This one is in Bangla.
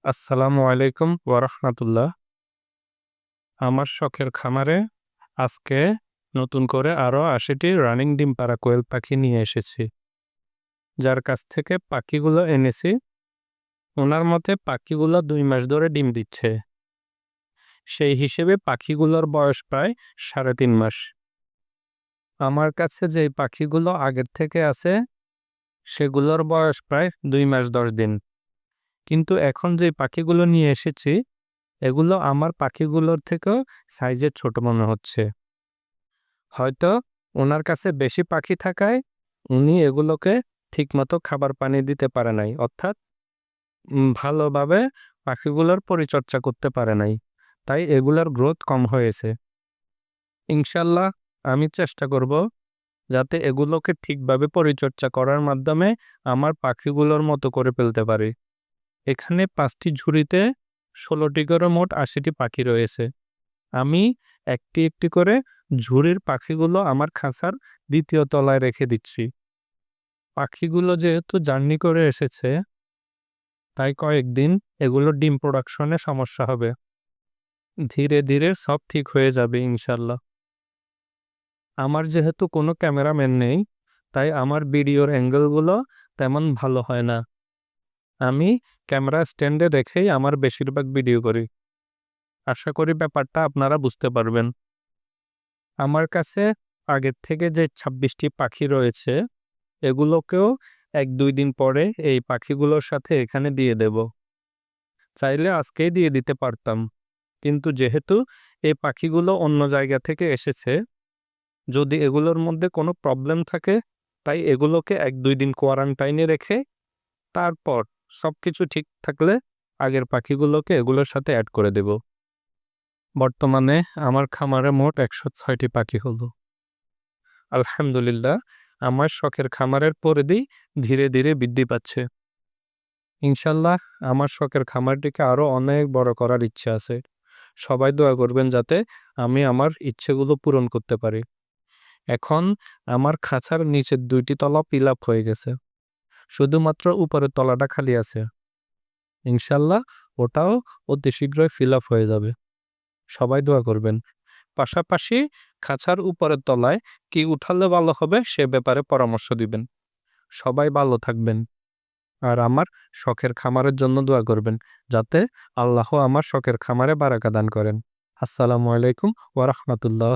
আসসালামু আলাইকুম ওয়া রাহমাতুল্লাহ। আমার শখের খামারে আজকে নতুন করে আরো ৮০টি রানিং ডিম পাড়া কোয়েল পাখি নিয়ে এসেছি। যার কাছ থেকে পাখিগুলো এনেছি, উনার মতে পাখিগুলো ২ মাস ধরে ডিম দিচ্ছে। সেই হিসেবে পাখিগুলোর বয়স প্রায় ৩.৫ মাস। আমার কাছে যেই পাখিগুলো আগের থেকে আছে, সেগুলোর বয়স প্রায় ২ মাস ১০ দিন। কিন্তু এখন যেই পাখিগুলো নিয়ে এসেছি, এগুলো আমার পাখিগুলোর থেকেও সাইজে ছোট মনে হচ্ছে। হয়তো উনার কাছে বেশি পাখি থাকায় উনি এগুলোকে ঠিকমতো খাবার পানি দিতে পারে নাই, অর্থাৎ ভালোভাবে পাখিগুলোর পরিচর্যা করতে পারে নাই, তাই এগুলোর গ্রোথ কম হয়েছে। ইনশাল্লাহ আমি চেষ্টা করব যাতে এগুলোকে ঠিকভাবে পরিচর্যা করার মাধ্যমে আমার পাখিগুলোর মতো করে ফেলতে পারি। এখানে 5টি ঝুড়িতে 16টি করে মোট 80টি পাখি রয়েছে। আমি একটি একটি করে ঝুড়ির পাখিগুলো আমার খাঁচার ২য় তলায় রেখে দিচ্ছি। পাখিগুলো যেহেতু জার্নি করে এসেছে, তাই কয়েকদিন এগুলোর ডিম প্রোডাকশনে সমস্যা হবে। ধীরে ধীরে সব ঠিক হয়ে যাবে ইনশাল্লাহ। আমার যেহেতু কোনো ক্যামেরাম্যান নেই, তাই আমার ভিডিওর অ্যাঙ্গেলগুলো তেমন ভালো হয় না। আমি ক্যামেরা স্ট্যান্ডে রেখেই আমার বেশিরভাগ ভিডিও করি। আশা করি ব্যাপারটা আপনারা বুঝতে পারবেন। আমার কাছে আগের থেকে যে ২৬টি পাখি রয়েছে, এগুলোকেও ১-২ দিন পরে এই পাখিগুলোর সাথে এখানে দিয়ে দেব। চাইলে আজকেই দিয়ে দিতে পারতাম। কিন্তু যেহেতু এই পাখিগুলো অন্য জায়গা থেকে এসেছে, যদি এগুলোর মধ্যে কোনো প্রবলেম থাকে, তাই এগুলোকে ১-২ দিন কোয়ারান্টাইনে রেখে তারপর সবকিছু ঠিক থাকলে আগের পাখিগুলোকে এগুলোর সাথে এড করে দেব। বর্তমানে আমার খামারে মোট ১০৬টি পাখি হলো। আলহামদুলিল্লাহ, আমার শখের খামারের পরিধি ধীরে ধীরে বৃদ্ধি পাচ্ছে। ইনশাল্লাহ আমার শখের খামারটিকে আরো অনেক বড় করার ইচ্ছে আছে। সবাই দোয়া করবেন যাতে আমি আমার ইচ্ছেগুলো পূরণ করতে পারি। এখন আমার খাঁচার নিচের ২টি তলা ফিল আপ হয়ে গেছে। শুধুমাত্র উপরের তলাটা খালি আছে। ইনশাল্লাহ ওটাও অতি শীঘ্রই ফিল আপ হয়ে যাবে। সবাই দোয়া করবেন। পাশাপাশি খাঁচার উপরের তলায় কি উঠালে ভালো হবে সে ব্যাপারে পরামর্শ দিবেন। সবাই ভালো থাকবেন। আর আমার শখের খামারের জন্য দোয়া করবেন যাতে আল্লাহ আমার শখের খামারে বারাকা দান করেন। আসসালামু আলাইকুম ওয়া রাহমাতুল্লাহ।